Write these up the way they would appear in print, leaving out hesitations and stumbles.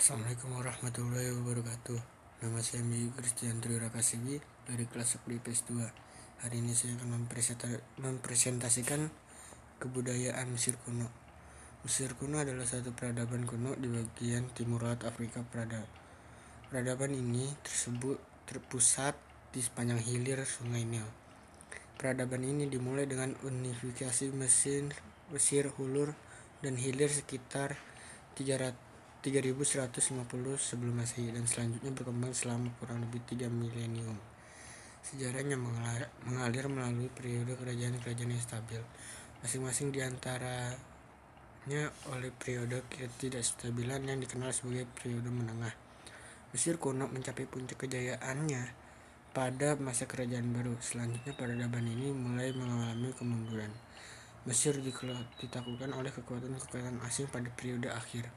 Assalamualaikum warahmatullahi wabarakatuh. Nama saya Mi Christian Trirakasibi dari kelas 10 IPS 2. Hari ini saya akan mempresentasikan kebudayaan Mesir kuno. Mesir kuno adalah satu peradaban kuno di bagian timur laut Afrika. Peradaban ini terpusat di sepanjang hilir Sungai Nil. Peradaban ini dimulai dengan unifikasi Mesir Hulur dan Hilir sekitar 3150 sebelum Masehi dan selanjutnya berkembang selama kurang lebih 3 milenium. Sejarahnya mengalir melalui periode kerajaan-kerajaan yang stabil, masing-masing di antaranya oleh periode ketidakstabilan yang dikenal sebagai periode menengah. Mesir kuno mencapai puncak kejayaannya pada masa kerajaan baru. Selanjutnya peradaban ini mulai mengalami kemunduran. Mesir ditaklukkan oleh kekuatan-kekuatan asing pada periode akhir.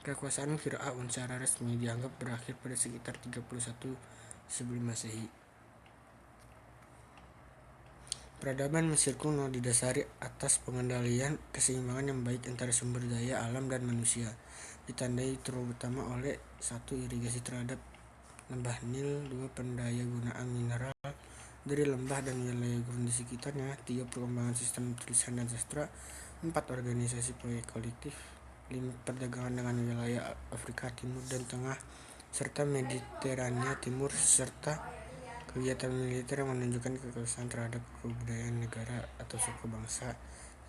Kekuasaan Fir'aun secara resmi dianggap berakhir pada sekitar 31 sebelum Masehi. Peradaban Mesir kuno didasari atas pengendalian keseimbangan yang baik antara sumber daya alam dan manusia, ditandai terutama oleh 1. Irigasi terhadap lembah Nil, 2. Pendaya gunaan mineral dari lembah dan wilayah gurun di sekitarnya, 3. Perkembangan sistem tulisan dan sastra, 4. Organisasi proyek kolektif, 5. Perdagangan dengan wilayah Afrika Timur dan Tengah serta Mediterania Timur, serta kegiatan militer yang menunjukkan kekuasaan terhadap kebudayaan negara atau suku bangsa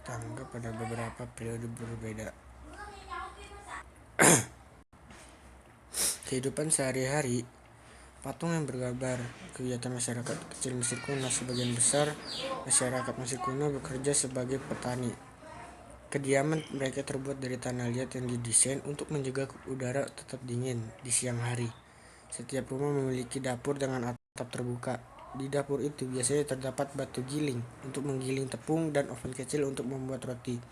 tetangga pada beberapa periode berbeda. Kehidupan sehari-hari. Patung yang bergambar kegiatan masyarakat kecil Mesir kuno. Sebagian besar masyarakat Mesir kuno bekerja sebagai petani. Kediaman mereka terbuat dari tanah liat yang didesain untuk menjaga udara tetap dingin di siang hari. Setiap rumah memiliki dapur dengan atap terbuka. Di dapur itu biasanya terdapat batu giling untuk menggiling tepung dan oven kecil untuk membuat roti.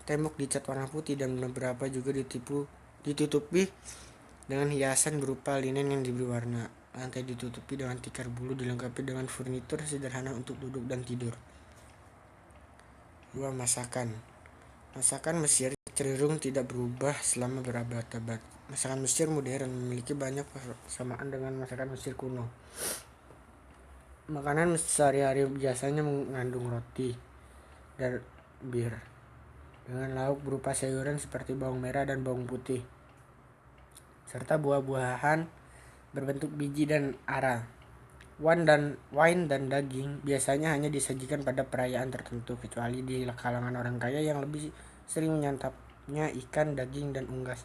Tembok dicat warna putih dan beberapa juga ditutupi dengan hiasan berupa linen yang diberi warna. Lantai ditutupi dengan tikar bulu dilengkapi dengan furnitur sederhana untuk duduk dan tidur. 2. Masakan Mesir cenderung tidak berubah selama berabad-abad. Masakan Mesir modern memiliki banyak persamaan dengan masakan Mesir kuno. Makanan sehari-hari biasanya mengandung roti dan bir dengan lauk berupa sayuran seperti bawang merah dan bawang putih, serta buah-buahan berbentuk biji dan ara. Wine dan daging biasanya hanya disajikan pada perayaan tertentu, kecuali di kalangan orang kaya yang lebih sering menyantapnya. Ikan, daging, dan unggas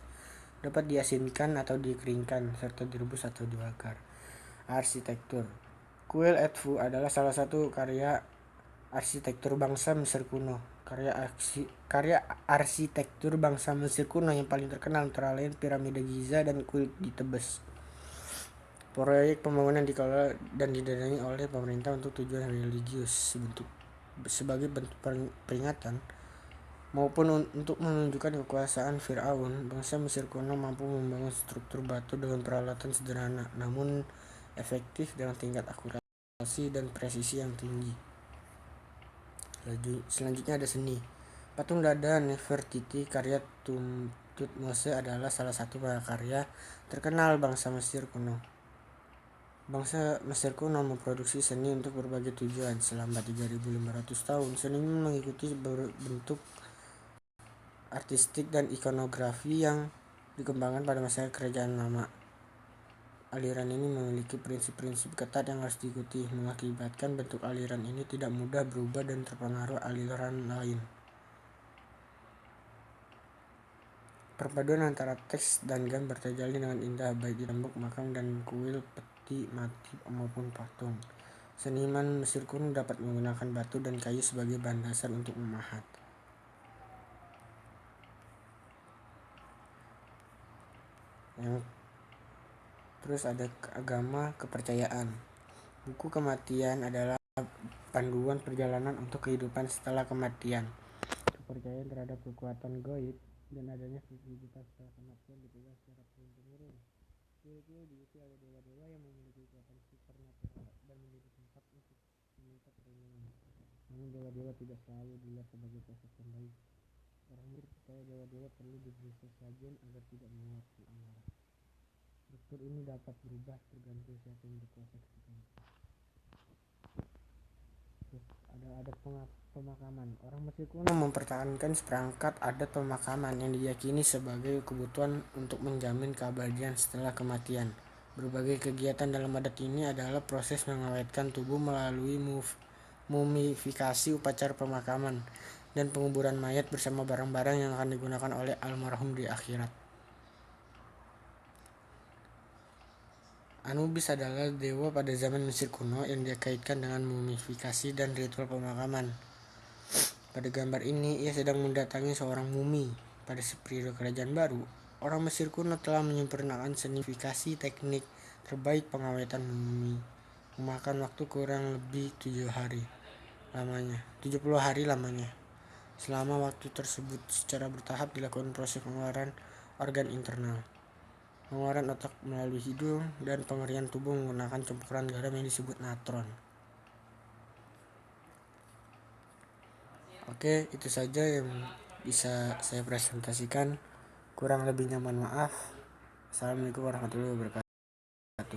dapat diasinkan atau dikeringkan, serta direbus atau dibakar. Arsitektur. Kuil Edfu adalah salah satu karya arsitektur bangsa Mesir kuno. Karya arsitektur bangsa Mesir kuno yang paling terkenal antara lain piramida Giza dan kuil di Tebes. Proyek pembangunan dikelola dan didanai oleh pemerintah untuk tujuan religius sebagai bentuk peringatan maupun untuk menunjukkan kekuasaan Fir'aun. Bangsa Mesir kuno mampu membangun struktur batu dengan peralatan sederhana namun efektif dengan tingkat akurasi dan presisi yang tinggi. Selanjutnya ada seni. Patung dada Nefertiti karya Tutmose adalah salah satu karya terkenal bangsa Mesir kuno. Bangsa Mesir kuno memproduksi seni untuk berbagai tujuan selama 3.500 tahun. Seniman mengikuti bentuk artistik dan ikonografi yang dikembangkan pada masa kerajaan lama. Aliran ini memiliki prinsip-prinsip ketat yang harus diikuti, mengakibatkan bentuk aliran ini tidak mudah berubah dan terpengaruh aliran lain. Perpaduan antara teks dan gambar terjalin dengan indah, baik di tembok makam dan kuil, peti mati maupun patung. Seniman Mesir kuno dapat menggunakan batu dan kayu sebagai bahan dasar untuk memahat. Terus ada agama kepercayaan. Buku kematian adalah panduan perjalanan untuk kehidupan setelah kematian. Kepercayaan terhadap kekuatan gaib dan adanya kehidupan setelah kematian dipegang secara turun-temurun. Kuil-kuil diisi oleh dewa-dewa yang memiliki kekuatan supernatural dan menjadi tempat untuk meminta perlindungan. Namun dewa-dewa tidak selalu dilihat sebagai sosok yang baik. Orang percaya bahwa dewa perlu diberi sesajen agar tidak menguatkan amarah. Struktur ini dapat berubah tergantung siapa yang berkuasa ketika itu. Terus ada adat pemakaman. Orang Mesir kuno mempertahankan seperangkat adat pemakaman yang diyakini sebagai kebutuhan untuk menjamin keabadian setelah kematian. Berbagai kegiatan dalam adat ini adalah proses mengawetkan tubuh melalui mumifikasi, upacara pemakaman, dan penguburan mayat bersama barang-barang yang akan digunakan oleh almarhum di akhirat. Anubis adalah dewa pada zaman Mesir kuno yang dikaitkan dengan mumifikasi dan ritual pemakaman. Pada gambar ini, ia sedang mendatangi seorang mumi. Pada periode kerajaan baru, orang Mesir kuno telah menyempurnakan senifikasi teknik terbaik pengawetan mumi. Memakan waktu kurang lebih 70 hari lamanya. Selama waktu tersebut secara bertahap dilakukan proses pengeluaran organ internal, pengeluaran otak melalui hidung, dan pengerian tubuh menggunakan campuran garam yang disebut natron. Oke, itu saja yang bisa saya presentasikan. Kurang lebihnya mohon maaf. Assalamualaikum warahmatullahi wabarakatuh.